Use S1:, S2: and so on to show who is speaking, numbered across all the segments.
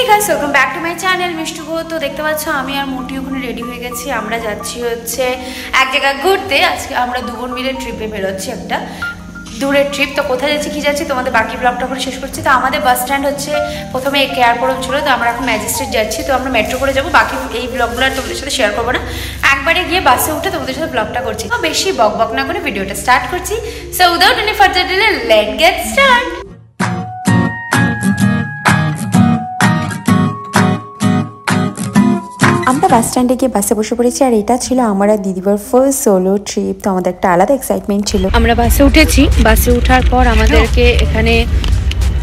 S1: Guys, welcome back to my channel Mishtu গো। তো দেখতে পাচ্ছ আমি আর মোটি ওখানে রেডি হয়ে গেছি। আমরা যাচ্ছি হচ্ছে এক জায়গায় ঘুরতে। আজকে আমরা দুজন মিলে ট্রিপে বেরোচ্ছি, একটা দূরের ট্রিপ। তো কোথায় যাচ্ছি কি যাচ্ছি তোমাদের বাকি ব্লগটা করে শেষ করছি। তো আমাদের বাস স্ট্যান্ড হচ্ছে প্রথমে এয়ারপোর্ট ছিল, তো আমরা এখন ম্যাজিস্ট্রেট যাচ্ছি। তো আমরা মেট্রো করে যাবো। বাকি এই ব্লগগুলো আর তোমাদের সাথে শেয়ার করবো না, একবারে গিয়ে বাসে উঠে তোমাদের সাথে ব্লগটা করছি। তো বেশি বক বক না করে ভিডিওটা স্টার্ট করছি। So without any further delay let's get start.
S2: আমরা বাস স্ট্যান্ডে গিয়ে বাসে বসে পড়েছি, আর এটা ছিল আমার আর দিদিবার ফার্স্ট সোলো ট্রিপ। তো আমাদের একটা আলাদা এক্সাইটমেন্ট ছিল।
S1: আমরা বাসে উঠেছি। বাসে ওঠার পর আমাদেরকে এখানে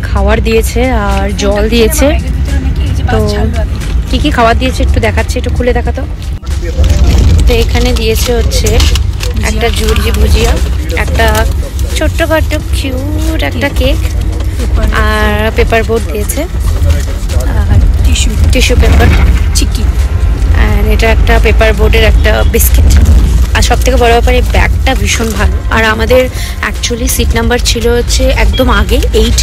S1: খাবার দিয়েছে আর জল দিয়েছে। তো কি কি খাবার দিয়েছে একটু দেখাচ্ছে, একটু খুলে দেখাতো। তো এখানে দিয়েছে হচ্ছে একটা ঝুড়ি ভুজিয়া, একটা ছোট্টখাটো কিউট একটা কেক, আর পেপার বোর্ড দিয়েছে, আর টিস্যু পেপার, চিকি, আর এটা একটা পেপার বোর্ডের একটা বিস্কিট। আর সব থেকে বড় ব্যাপার, এই ব্যাগটা ভীষণ ভালো। আর আমাদের অ্যাকচুয়ালি সিট নাম্বার ছিল হচ্ছে একদম আগে 8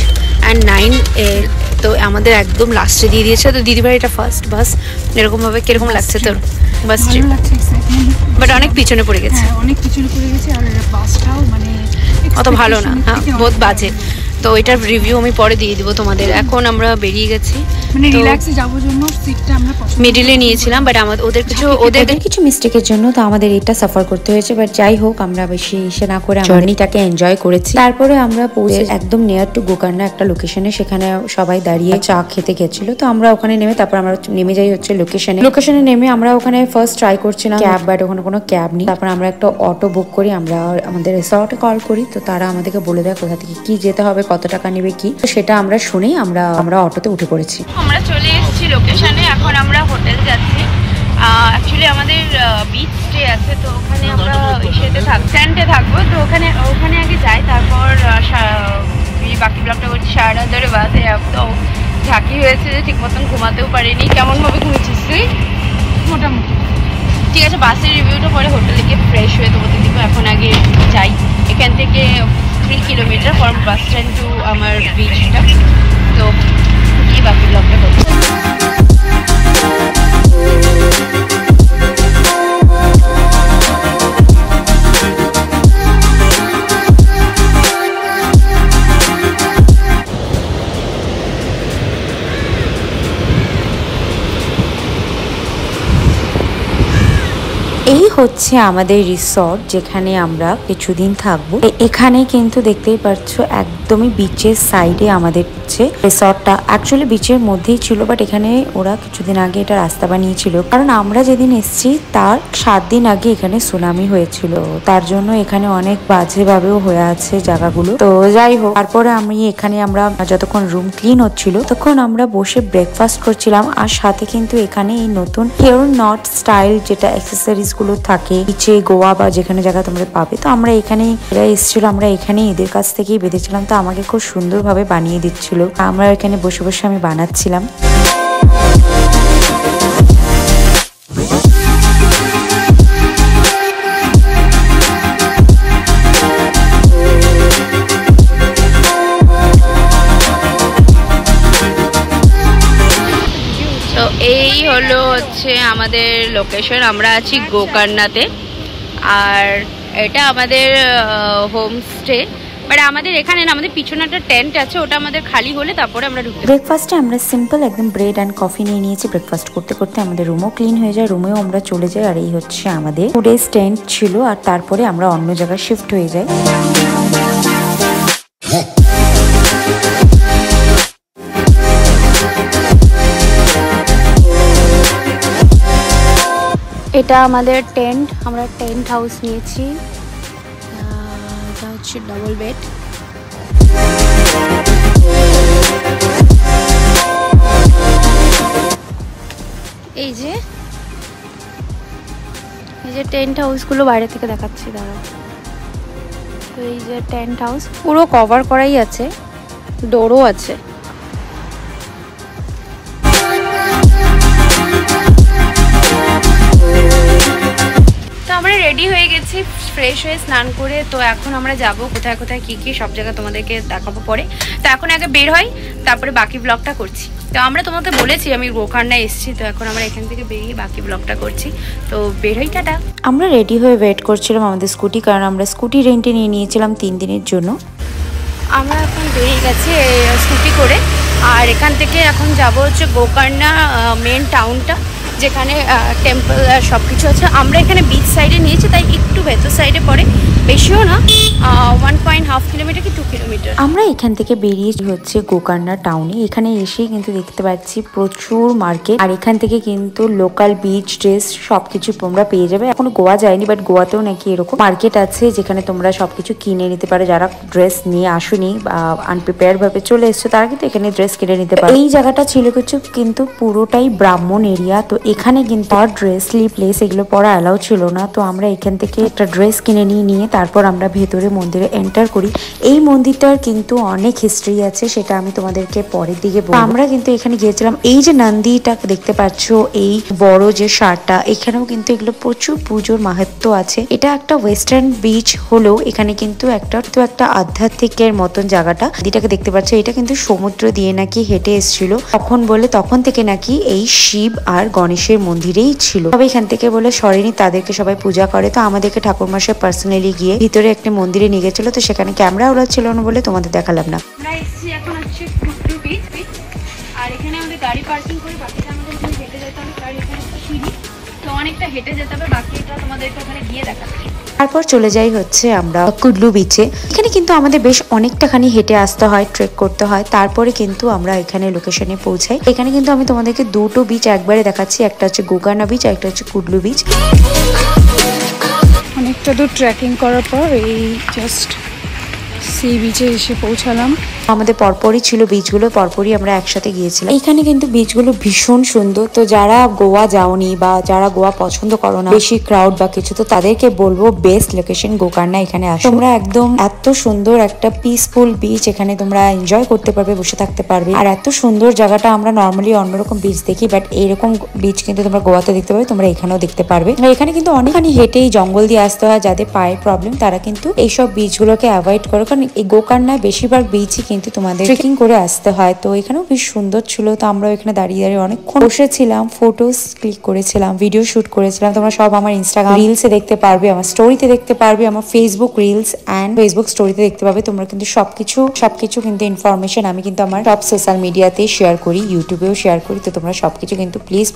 S1: আর 9 এর। তো আমাদের একদম লাস্টে দিয়ে দিয়েছে। তো দিদিভাই এটা ফার্স্ট বাস, এরকমভাবে কিরকম লাগছে তোর বাস ট্রিপ? বাট অনেক পিছনে পড়ে গেছে,
S3: অনেক পিছনে পড়ে গেছে। আর বাসটাও মানে
S1: অত ভালো না, হ্যাঁ বহুত বাজে। তো এটার রিভিউ আমি পরে দিয়ে দিব তোমাদের। এখন আমরা বেরিয়ে গেছি,
S3: মানে রিল্যাক্সে যাওয়ার জন্য সিটটা আমরা
S1: মিডিলে নিয়েছিলাম। বাট ওদের
S2: কিছু মিস্টেকের জন্য তো আমাদের এটা সাফার করতে হয়েছে। বাট যাই হোক, আমরা বেশি এসে না করে জার্নিটাকে এনজয় করেছি। তারপরে আমরা পৌঁছে একদম নিয়ার টু গোকর্ণা একটা লোকেশনে, সেখানে সবাই দাঁড়িয়ে চা খেতে গেছিল। তো আমরা ওখানে নেমে তারপর আমরা নেমে যাই হচ্ছে লোকেশনে নেমে আমরা ওখানে ফার্স্ট ট্রাই করছিলাম ক্যাব, বাট ওখানে কোনো ক্যাব নেই। তারপর আমরা একটা অটো বুক করি, আমরা আমাদের রিসর্টে কল করি। তো তারা আমাদেরকে বলে দেয় কোথা থেকে কি যেতে হবে, কত টাকা নেবে কি। তো সেটা আমরা শুনেই আমরা অটোতে উঠে পড়েছি।
S1: আমরা চলে এসেছি লোকেশনে। এখন আমরা হোটেল যাচ্ছি। অ্যাকচুয়ালি আমাদের বিচ স্টে আছে, তো ওখানে আমরা স্ট্যান্ডে থাকবো। তো ওখানে আগে যাই, তারপর বাকি ব্লগটা করছি। সারা রাত ধরে বাসে এত ঝাঁকি হয়েছে যে ঠিক মতন ঘুমাতেও পারিনি। কেমনভাবে ঘুমিয়েছিস তুই?
S3: মোটামুটি
S1: ঠিক আছে, বাসের রিভিউটা পরে হোটেলে গিয়ে ফ্রেশ হয়ে তোমাদের দিব। এখন আগে যাই। এখান থেকে 3 kilometre from bus stand two আমার বিচটা। তো গিয়ে বাকি ব্লগটা করছি।
S2: এই হচ্ছে আমাদের রিসর্ট, যেখানে আমরা কিছুদিন থাকবো। এখানে কিন্তু দেখতেই পাচ্ছ একদমই বিচের সাইডে আমাদের রিসর্টটা। অ্যাকচুয়ালি বিচের মধ্যেই ছিল, বাট এখানে ওরা কিছুদিন আগে এটা রাস্তা বানিয়েছিল। কারণ আমরা যেদিন এসেছি তার 7 দিন আগে এখানে সুনামি হয়েছিল, তার জন্য এখানে অনেক বাজেভাবেও হয়ে আছে জায়গাগুলো। তো যাই হোক, তারপরে আমরা যতক্ষণ রুম ক্লিন হচ্ছিল তখন আমরা বসে ব্রেকফাস্ট করছিলাম। আর সাথে কিন্তু এখানে এই নতুন হেয়ার নট স্টাইল যেটা অ্যাক্সেসরিজ গুলো থাকে নিচে গোয়া বা যেখানে জায়গা তোমরা পাবে, তো আমরা এখানে এরা এসেছিল, আমরা এখানে এদের কাছ থেকেই বেঁধেছিলাম। তো আমাকে খুব সুন্দরভাবে বানিয়ে দিচ্ছিল। আমরা এখানে বসে বসে আমি বানাচ্ছিলাম।
S1: তো এই হলো হচ্ছে আমাদের লোকেশন। আমরা আছি গোকর্ণাতে, আর এটা আমাদের হোমস্টে। বাট আমাদের এখানে না, আমাদের পিছনে একটা টেন্ট আছে, ওটা আমাদের খালি হলে তারপরে আমরা ঢুকতে।
S2: ব্রেকফাস্টে আমরা সিম্পল একদম ব্রেড অ্যান্ড কফি নিয়ে নিয়েছি। ব্রেকফাস্ট করতে করতে আমাদের রুমও ক্লিন হয়ে যায়, রুমেও আমরা চলে যাই। আর এই হচ্ছে আমাদের 2 ডেজ টেন্ট ছিল। আর তারপরে আমরা অন্য জায়গায় শিফট হয়ে যাই।
S1: এটা আমাদের টেন্ট, আমরা টেন্ট হাউস নিয়েছি। এটা হচ্ছে ডাবল বেড। এই যে টেন্ট হাউসগুলো বাইরে থেকে দেখাচ্ছি, দাঁড়াও। তো এই যে টেন্ট হাউস পুরো কভার করাই আছে, ডোরও আছে। আমরা রেডি হয়ে গেছি ফ্রেশ হয়ে স্নান করে। তো এখন আমরা যাব কোথায় কোথায় কি কি সব জায়গা তোমাদেরকে দেখাবো পরে। তো এখন আগে বের হই, তারপরে বাকি ব্লগটা করছি। তো আমরা তোমাকে বলেছি আমি গোকর্ণা এসেছি, তো এখন আমরা এখান থেকে বেরিয়ে বাকি ব্লগটা করছি। তো বের হই, টাটা।
S2: আমরা রেডি হয়ে ওয়েট করছিলাম আমাদের স্কুটি, কারণ আমরা স্কুটি রেন্টে নিয়ে নিয়েছিলাম 3 দিনের জন্য।
S1: আমরা এখন বেরিয়ে গেছি স্কুটি করে, আর এখান থেকে এখন যাব হচ্ছে গোকর্ণা মেন টাউনটা, যেখানে টেম্পল সব কিছু আছে। আমরা এখানে বিচ সাইডে নিয়েছি, তাই একটু ভেতর সাইডে পড়ে, বেশিও না, 1.5 কিলোমিটার কি 2 কিলোমিটার।
S2: আমরা এখান থেকে বেরিয়েছি হচ্ছে গোকর্ণা টাউনে। এখানে এসেই কিন্তু দেখতে পাচ্ছি প্রচুর মার্কেট, আর এখান থেকে কিন্তু লোকাল বিচ ড্রেস সবকিছু তোমরা পেয়ে যাবে। এখনো গোয়া যায়নি, বাট গোয়াতেও নাকি এরকম মার্কেট আছে যেখানে তোমরা সবকিছু কিনে নিতে পারো। যারা ড্রেস নিয়ে আসুনি বা আনপ্রিপেয়ার ভাবে চলে এসছো, তারা কিন্তু এখানে ড্রেস কিনে নিতে পারো। এই জায়গাটা ছিল কিছু কিন্তু পুরোটাই ব্রাহ্মণ এরিয়া, তো এখানে কিন্তু আর ড্রেস স্লিপলেস এগুলো পরা অ্যালাউ ছিল না। তো আমরা এখান থেকে একটা ড্রেস কিনে নিয়ে তারপর আমরা ভেতরে মন্দিরে এন্টার করি। এই মন্দিরটার কিন্তু অনেক হিস্ট্রি আছে, সেটা আমি তোমাদেরকে পরের দিকে বলবো। আমরা কিন্তু এখানে গিয়েছিলাম, এই যে নন্দীটা দেখতে পাচ্ছ, এই বড় যে ষাঁড়টা, এখানেও কিন্তু এগুলো প্রচুর পুজোর মাহাত্ম্য আছে। এটা একটা ওয়েস্টার্ন বিচ হলেও এখানে কিন্তু একটা আধ্যাত্মিকের মতন জায়গাটা। নদীটাকে দেখতে পাচ্ছ, এটা কিন্তু সমুদ্র দিয়ে নাকি হেঁটে এসেছিল তখন থেকে নাকি এই শিব আর গণেশের মন্দিরেই ছিল। তবে এখান থেকে বলে সরেনি, তাদেরকে সবাই পূজা করে। তো আমাদেরকে ঠাকুরমশাই পার্সোনালি গিয়ে ভিতরে একটা মন্দিরে নিয়ে গেছিল, তো সেখানে ক্যামেরা ওলা ছিল না বলে তোমাদের দেখালাম না।
S1: আমরা এসেছি এখন হচ্ছে কুটলু বিচ, আর এখানে আমাদের গাড়ি পার্কিং করে বাকিটা আমাদের এখানে হেঁটে যেতে হবে, কারণ এখানে সিঁড়ি, তো অনেকটা হেঁটে যেতে হবে। বাকিটা তোমাদেরকে ওখানে গিয়ে দেখাচ্ছি।
S2: তারপর চলে যাই হচ্ছে আমরা কুডলু বিচে। এখানে কিন্তু আমাদের বেশ অনেকটাখানি হেঁটে আসতে হয়, ট্রেক করতে হয়, তারপরে কিন্তু আমরা এখানে লোকেশনে পৌঁছাই। এখানে কিন্তু আমি তোমাদেরকে দুটো বিচ একবারে দেখাচ্ছি, একটা হচ্ছে গোকর্ণা বিচ, একটা হচ্ছে কুডলু বিচ।
S3: অনেকটা দূর ট্রেকিং করার পর এই জাস্ট সি বিচে এসে পৌঁছালাম।
S2: আমাদের পরপরই ছিল বিচগুলো, পরপরই আমরা একসাথে গিয়েছিলাম। এখানে কিন্তু বিচগুলো ভীষণ সুন্দর। তো যারা গোয়া যাওনি বা যারা গোয়া পছন্দ করো না বেশি ক্রাউড বা কিছু, তো তাদেরকে বলবো বেস্ট লোকেশন গোকর্ণা, এখানে আসো। তোমরা একদম এত সুন্দর একটা পিসফুল বিচ, এখানে তোমরা এনজয় করতে পারবে, বসে থাকতে পারবে। আর এত সুন্দর জায়গাটা, আমরা নর্মালি অন্যরকম বিচ দেখি, বাট এইরকম বিচ কিন্তু তোমরা গোয়াতে দেখতে পাবে, তোমরা এখানেও দেখতে পারবে। এখানে কিন্তু অনেকখানি হেঁটেই জঙ্গল দিয়ে আসতে হয়, যাদের পায়ের প্রবলেম তারা কিন্তু এইসব বিচগুলোকে অ্যাভয়েড করো, কারণ এই গোকর্ণায় বেশিরভাগ বিচই কিন্তু তোমাদের ট্রেকিং করে আসতে হয়। তো এখানেও বেশ সুন্দর ছিল। তো আমরা এখানে দাঁড়িয়ে অনেকক্ষণ বসেছিলাম, ফটোস ক্লিক করেছিলাম, ভিডিও শুট করেছিলাম। তোমরা সব আমার ইনস্টাগ্রাম রিলসে দেখতে পারবে, আমার স্টোরিতে দেখতে পারবে, আমার ফেসবুক রিলস অ্যান্ড ফেসবুক স্টোরিতে দেখতে পাবে। তোমরা কিন্তু সবকিছু কিন্তু ইনফরমেশন আমি কিন্তু আমার সব সোশ্যাল মিডিয়াতেই শেয়ার করি, ইউটিউবেও শেয়ার করি। তো তোমরা সবকিছু কিন্তু প্লিজ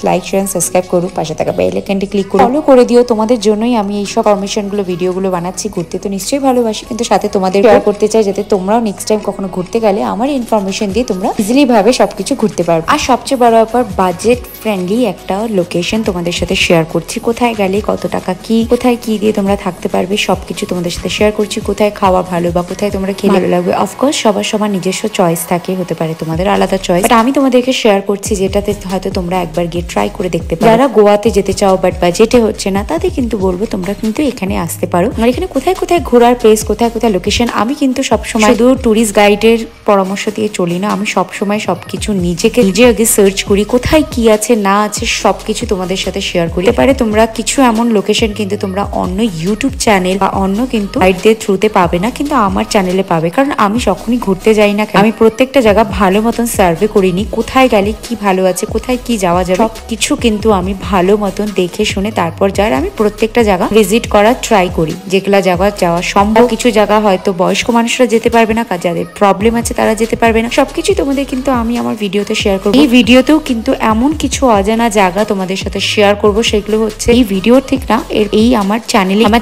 S2: লাইক শেয়ার সাবস্ক্রাইব করো, পাশে থাকা বেল আইকনটি ক্লিক করো, ফলো করে দিও। তোমাদের জন্যই আমি এইসব ইনফরমেশনগুলো ভিডিওগুলো বানাচ্ছি। ঘুরতে তো নিশ্চয়ই ভালোবাসি, কিন্তু সাথে তোমাদের শেয়ার করতে চাই, যাতে তোমরাও নেক্সট টাইম কখনো ঘুরতে গেলে আমার ইনফরমেশন দিয়ে তোমরা ইজিলি ভাবে সবকিছু ঘুরতে পারবে। আর সবচেয়ে বড় ব্যাপার, বাজেট ফ্রেন্ডলি একটা লোকেশন তোমাদের সাথে শেয়ার করছি। কোথায় গেলে কত টাকা কি, কোথায় কি দিয়ে তোমরা থাকতে পারবে, সবকিছু তোমাদের সাথে শেয়ার করছি। কোথায় খাওয়া ভালো বা কোথায় তোমরা খেলে ভালো লাগবে। অফকোর্স সবার নিজস্ব চয়েস থাকে, হতে পারে তোমাদের আলাদা চয়েস, বাট আমি তোমাদেরকে শেয়ার করছি যেটাতে হয়তো তোমরা একবার গিয়ে ট্রাই করে দেখতে পারো। যারা গোয়াতে যেতে চাও বাট বাজেটে হচ্ছে না, তাদের কিন্তু বলবো তোমরা কিন্তু এখানে আসতে পারো। আর এখানে কোথায় ঘোরার প্লেস, কোথায় লোকেশন, আমি কিন্তু সবসময় শুধু ট্যুরিস্ট গাইডের পরামর্শ দিয়ে চলি না। আমি সবসময় সবকিছু নিজে আগে সার্চ করি, কোথায় কি আছে না আছে সবকিছু তোমাদের সাথে শেয়ার করি। পারে তোমরা কিছু এমন লোকেশন কিন্তু তোমরা অন্য ইউটিউব চ্যানেল বা অন্য কিন্তু গাইডদের থ্রুতে পাবে না, কিন্তু আমার চ্যানেলে পাবে। কারণ আমি যখনই ঘুরতে যাই না, আমি প্রত্যেকটা জায়গা ভালো মতন সার্ভে করিনি, কোথায় গেলে কি ভালো আছে, কোথায় কি যাওয়া যাবে, সবকিছু কিন্তু আমি ভালো মতন দেখে শুনে তারপর আমি প্রত্যেকটা জায়গা ভিজিট করার ট্রাই করি। যেগুলা জায়গা যাওয়া সম্ভব, কিছু জায়গা হয়তো বয়স্ক মানুষরা যেতে পারবে না, যাদের প্রবলেম আছে তারা যেতে পারবে না, সবকিছু তোমাদের কিন্তু আমি আমার ভিডিওতে শেয়ার করবো। এই ভিডিওতেও কিন্তু এমন কিছু অজানা জায়গা তোমাদের সাথে শেয়ার করব, সেগুলো হচ্ছে এই ভিডিও ঠিক না, এই আমার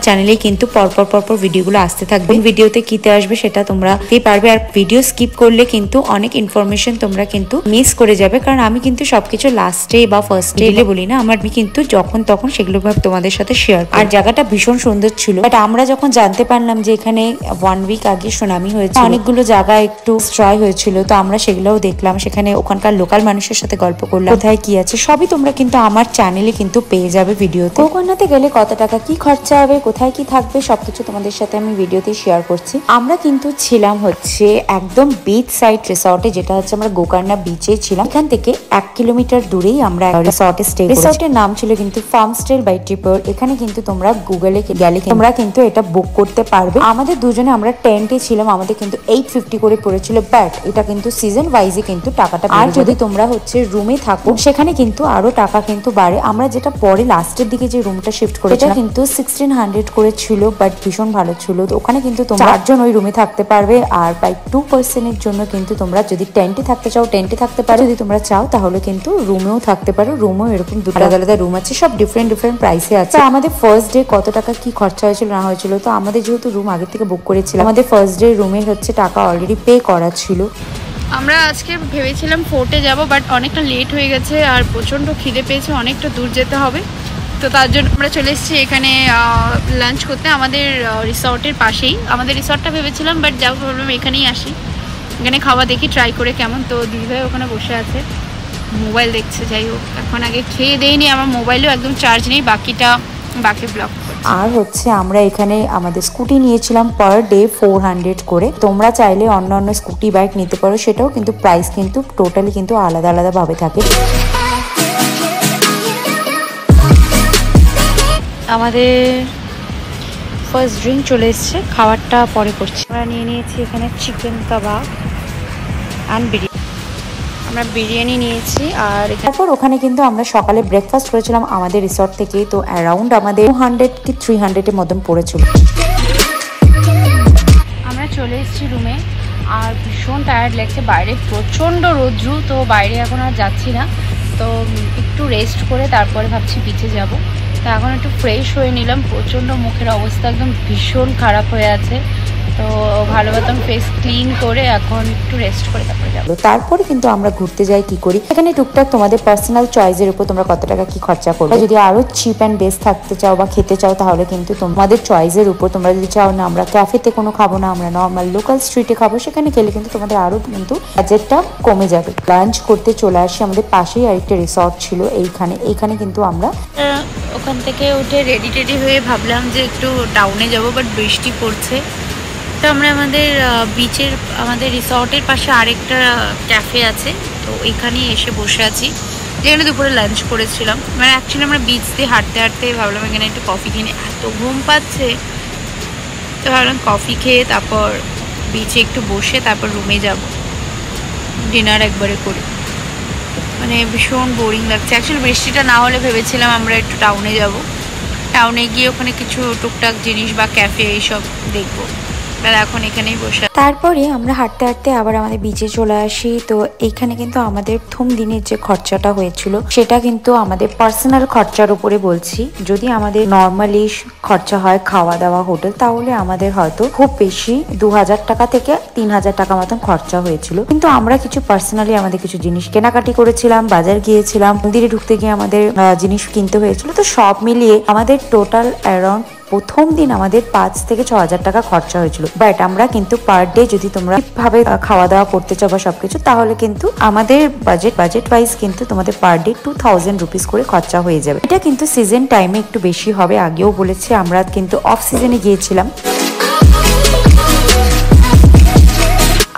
S2: চ্যানেলে কিন্তু পরপর ভিডিওগুলো আসতে থাকবে। ভিডিওতে কিতে আসবে সেটা তোমরা দেখতে পারবে। আর ভিডিও স্কিপ করলে কিন্তু অনেক ইনফরমেশন তোমরা কিন্তু মিস করে যাবে, কারণ আমি কিন্তু সবকিছু লাস্টে বা ফার্স্টে বলি না, আমি কিন্তু যখন তখন সেগুলো তোমাদের সাথে শেয়ার করি। আর জায়গাটা ভীষণ সুন্দর ছিল, বাট আমরা যখন জানতে পারলাম যে এখানে 1 উইক আগে সুনামি হয়েছে, অনেকগুলো জায়গা একটু ডেস্ট্রয় হয়েছিল, তো আমরা সেগুলোও দেখলাম। সেখানে ওখানকার লোকাল মানুষের সাথে গল্প করলাম, কোথায় কি আছে আছে সবই তোমরা কিন্তু আমার চ্যানেলে কিন্তু পেয়ে যাবে ভিডিওতে। গোকর্ণতে গেলে কত টাকা কি খরচা হবে, কোথায় কি থাকবে সবকিছু তোমাদের সাথে আমি ভিডিওতে শেয়ার করছি। আমরা কিন্তু ছিলাম হচ্ছে একদম বিচ সাইড রিসর্টে, যেটা হচ্ছে আমরা গোকর্ণা বিচে ছিলাম। এখান থেকে 1 কিলোমিটার দূরেই আমরা রিসর্টে স্টে করেছি। রিসর্টের নাম ছিল কিন্তু ফার্মস্টে বাই ট্রিপল। এখানে কিন্তু তোমরা গুগলে গেলে তোমরা কিন্তু এটা বুক করতে পারবে। আমাদের দুজনে আমরা টেন্টে ছিলাম, আমাদের কিন্তু 850 করে পড়েছিল, বাট এটা কিন্তু সিজন ওয়াইজে কিন্তু টাকাটা। আর যদি তোমরা হচ্ছে রুমে থাকো সেখানে কিন্তু আরো টাকা কিন্তু বাড়ে। আমরা যেটা পরে লাস্টের দিকে যে রুমটা শিফট করেছি এটা কিন্তু 1600 করে ছিল, বাট ভীষণ ভালো ছিল। তো ওখানে কিন্তু তোমরা 4 জন ওই রুমে থাকতে পারবে। আর প্রায় 2% এর জন্য কিন্তু তোমরা যদি টেন্টে থাকতে চাও টেন্টে থাকতে পারো, যদি তোমরা চাও তাহলে কিন্তু রুমেও থাকতে পারো। রুমেও এরকম দুটো আলাদা আলাদা রুম আছে, সব ডিফারেন্ট ডিফারেন্ট প্রাইসে আছে। আমাদের ফার্স্ট ডে কত টাকা কি খরচা হয়েছিল না হয়েছিল, তো আমাদের যেহেতু রুম আগে থেকে বুক করেছিলাম, আমাদের ফার্স্ট ডে রুমের হচ্ছে টাকা অলরেডি পে করা ছিল।
S1: আমরা আজকে ভেবেছিলাম ফোর্টে যাব, বাট অনেকটা লেট হয়ে গেছে আর প্রচণ্ড খিদে পেয়েছে, অনেকটা দূর যেতে হবে। তো তার জন্য আমরা চলে এসেছি এখানে লাঞ্চ করতে আমাদের রিসর্টের পাশেই। আমাদের রিসর্টটা ভেবেছিলাম, বাট যাও ভাবলাম এখানেই আসি, এখানে খাওয়া দেখি ট্রাই করে কেমন। তো দিদিভাই ওখানে বসে আছে, মোবাইল দেখছে। যাই হোক, এখন আগে খেয়ে দেয়নি, আমার মোবাইলেও একদম চার্জ নেই, বাকি ব্লগ।
S2: আর হচ্ছে আমরা এখানে আমাদের স্কুটি নিয়েছিলাম পার ডে 400 করে। তোমরা চাইলে অন্য অন্য স্কুটি বাইক নিতে পারো, সেটাও কিন্তু প্রাইস কিন্তু টোটালি কিন্তু আলাদা আলাদা ভাবে থাকে।
S1: আমাদের ফার্স্ট ড্রিঙ্ক চলে এসছে, খাবারটা পরে করছি। আমরা নিয়ে নিয়েছি এখানে চিকেন কাবাব অ্যান্ড বিরিয়ানি। আমরা বিরিয়ানি নিয়েছি। আর
S2: তারপর ওখানে কিন্তু আমরা সকালে ব্রেকফাস্ট করেছিলাম আমাদের রিসর্ট থেকে। তো অ্যারাউন্ড আমাদের 200 কি 300 এর মতন পড়েছিল।
S1: আমরা চলে এসেছি রুমে, আর ভীষণ টায়ার্ড লাগছে, বাইরে প্রচণ্ড রৌদ্র। তো বাইরে এখন আর যাচ্ছি না, তো একটু রেস্ট করে তারপরে ভাবছি বিচে যাব। তো এখন একটু ফ্রেশ হয়ে নিলাম, প্রচণ্ড মুখের অবস্থা একদম ভীষণ খারাপ হয়ে আছে। তো ভালো মতন ফেস ক্লিন করে এখন একটু রেস্ট করে তারপরে যাবো।
S2: তারপরে কিন্তু আমরা ঘুরতে যাই কি করি, এখানে টুকটাক তোমাদের পার্সোনাল চয়েসের উপর তোমরা কত টাকা কি খরচা করবে। যদি আরো চিপ অ্যান্ড বেস্ট থাকতে চাও বা খেতে চাও তাহলে কিন্তু তোমাদের চয়েসের উপর। তোমরা যদি চাও না আমরা ক্যাফেতে কোনো খাবো না, আমরা নর্মাল লোকাল স্ট্রিটে খাবো, সেখানে গেলে কিন্তু তোমাদের আরো কিন্তু বাজেটটা কমে যাবে। লাঞ্চ করতে চলে আসি, আমাদের পাশেই আরেকটা রিসর্ট ছিল এইখানে কিন্তু আমরা
S1: ওখান থেকে উঠে রেডি হয়ে ভাবলাম যে একটু টাউনে যাব, বাট বৃষ্টি পড়ছে। তো আমরা আমাদের রিসর্টের পাশে আরেকটা ক্যাফে আছে, তো এখানেই এসে বসে আছি, যেখানে দুপুরে লাঞ্চ করেছিলাম। মানে অ্যাকচুয়ালি আমরা বিচ দিয়ে হাঁটতে হাঁটতে ভাবলাম এখানে একটু কফি কিনে, এত ঘুম পাচ্ছে, তো ভাবলাম কফি খেয়ে তারপর বিচে একটু বসে তারপর রুমে যাব, ডিনার একবারে করি। মানে ভীষণ বোরিং লাগছে। অ্যাকচুয়ালি বৃষ্টিটা না হলে ভেবেছিলাম আমরা একটু টাউনে যাব, টাউনে গিয়ে ওখানে কিছু টুকটাক জিনিস বা ক্যাফে এইসব দেখবো। এখন এখানেই বসে।
S2: তারপরে আমরা হাঁটতে হাঁটতে আবার আমাদের বিচে চলে আসি। তো এখানে কিন্তু আমাদের প্রথম দিনের যে খরচাটা হয়েছিল সেটা কিন্তু আমাদের পার্সোনাল খরচার উপরে বলছি। যদি আমাদের নর্মালি খরচা হয় খাওয়া দাওয়া হোটেল, তাহলে আমাদের হয়তো খুব বেশি 2000 টাকা থেকে 3000 টাকা মতন খরচা হয়েছিল। কিন্তু আমরা কিছু পার্সোনালি আমাদের কিছু জিনিস কেনাকাটি করেছিলাম, বাজার গিয়েছিলাম, মন্দিরে ঢুকতে গিয়ে আমাদের জিনিস কিনতে হয়েছিল। তো সব মিলিয়ে আমাদের টোটাল অ্যারাউন্ড প্রথম দিন আমাদের 5 থেকে 6000 টাকা খরচা হয়েছিল। বাট আমরা কিন্তু পার ডে যদি তোমরা ভাবে খাওয়া দাওয়া করতে চাও বা সবকিছু, তাহলে কিন্তু আমাদের বাজেট ওয়াইজ কিন্তু তোমাদের পার ডে 2000 রুপিস করে খরচা হয়ে যাবে। এটা কিন্তু সিজন টাইমে একটু বেশি হবে, আগেও বলেছি। আমরা কিন্তু অফ সিজনে গিয়েছিলাম।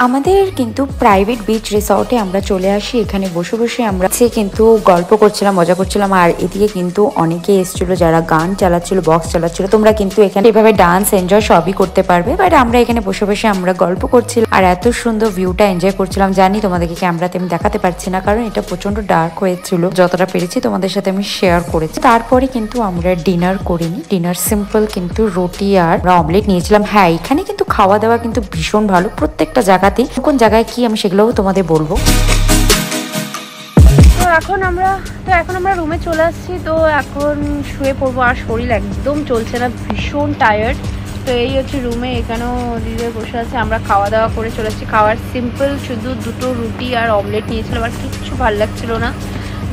S2: আমাদের কিন্তু প্রাইভেট বিচ রিসর্টে আমরা চলে আসি। এখানে বসে বসে আমরা কিন্তু গল্প করছিলাম, মজা করছিলাম। আর এদিকে কিন্তু অনেকে এসেছিল যারা গান চালাচ্ছিল, বক্স চালাচ্ছিল। তোমরা কিন্তু এখানে এভাবে ডান্স এনজয় সবই করতে পারবে। বাট আমরা এখানে বসে বসে আমরা গল্প করছিলাম আর এত সুন্দর ভিউটা এনজয় করছিলাম। জানি তোমাদেরকে ক্যামেরাতে আমি দেখাতে পারছি না, কারণ এটা প্রচন্ড ডার্ক হয়েছিল। যতটা পেরেছি তোমাদের সাথে আমি শেয়ার করেছি। তারপরে কিন্তু আমরা ডিনার করিনি, ডিনার সিম্পল কিন্তু রুটি আর অমলেট নিয়েছিলাম। হ্যাঁ, এখানে কিন্তু খাওয়া দাওয়া কিন্তু ভীষণ ভালো প্রত্যেকটা জায়গাতে। কোন জায়গায় কি আমি সেগুলোও তোমাদের বলবো।
S1: তো এখন আমরা রুমে চলে আসছি। তো এখন শুয়ে পড়বো, আর শরীর একদম চলছে না, ভীষণ টায়ার্ড। তো এই হচ্ছে রুমে, এখানেও দিদি বসে আছে। আমরা খাওয়া দাওয়া করে চলে আসছি। খাওয়ার সিম্পল শুধু 2টো রুটি আর অমলেট নিয়েছিলাম, আর কিচ্ছু ভালো লাগছিল না,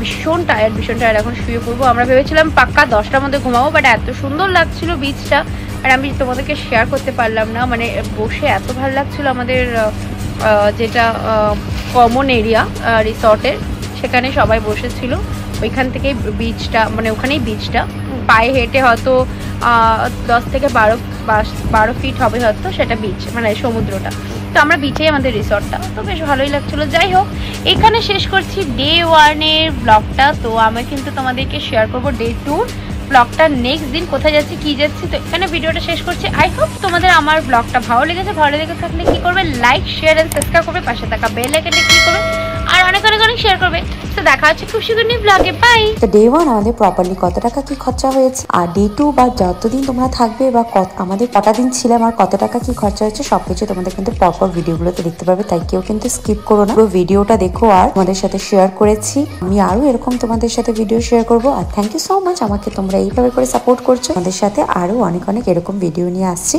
S1: ভীষণ টায়ার্ড। এখন শুয়ে পড়বো। আমরা ভেবেছিলাম পাক্কা 10টার মধ্যে ঘুমাবো, বাট এত সুন্দর লাগছিল বিচটা, আর আমি তোমাদেরকে শেয়ার করতে পারলাম না। মানে বসে এত ভালো লাগছিল। আমাদের যেটা কমন এরিয়া রিসর্টের, সেখানে সবাই বসেছিল। ওইখান থেকে বিচটা, মানে ওখানেই বিচটা, পায়ে হেঁটে হয়তো 10 থেকে 12 ফিট হবে হয়তো সেটা বিচ, মানে সমুদ্রটা। তো আমরা বিচেই আমাদের রিসর্টটা, তো বেশ ভালোই লাগছিলো। যাই হোক, এখানে শেষ করছি ডে 1-এর ব্লগটা। তো আমি কিন্তু তোমাদেরকে শেয়ার করবো ডে 2 ব্লগটা, নেক্সট দিন কোথায় যাচ্ছি কি যাচ্ছি। তো এখানে ভিডিওটা শেষ করছি। আই হোপ তোমাদের আমার ব্লগটা ভালো লেগেছে। ভালো লেগে থাকলে কি করবে, লাইক শেয়ার এন্ড সাবস্ক্রাইব করবে, পাশে থাকা বেল আইকনটা ক্লিক করবে, আর অনেক অনেক অনেক শেয়ার করবে। তো দেখা হচ্ছে খুব শীঘ্রই নিউ ব্লগে। বাই।
S2: তো ডে 1 আমাদের প্রপারলি কত টাকা কি খরচা হয়েছে, আর ডে 2 বা যতদিন তোমরা থাকবে বা আমাদের কটা দিন ছিলাম আর কত টাকা কি খরচা হয়েছে সবকিছু তোমাদের কিন্তু পরপর ভিডিওগুলোতে দেখতে পাবে। তাই কেউ কিন্তু স্কিপ করো না, পুরো ভিডিওটা দেখো। আর তোমাদের সাথে শেয়ার করেছি, আমি আরো এরকম তোমাদের সাথে ভিডিও শেয়ার করবো। আর থ্যাংক ইউ সো মাচ, আমাকে তোমরা এইভাবে করে সাপোর্ট করছো। তোমাদের সাথে আরো অনেক অনেক এরকম ভিডিও নিয়ে আসছি।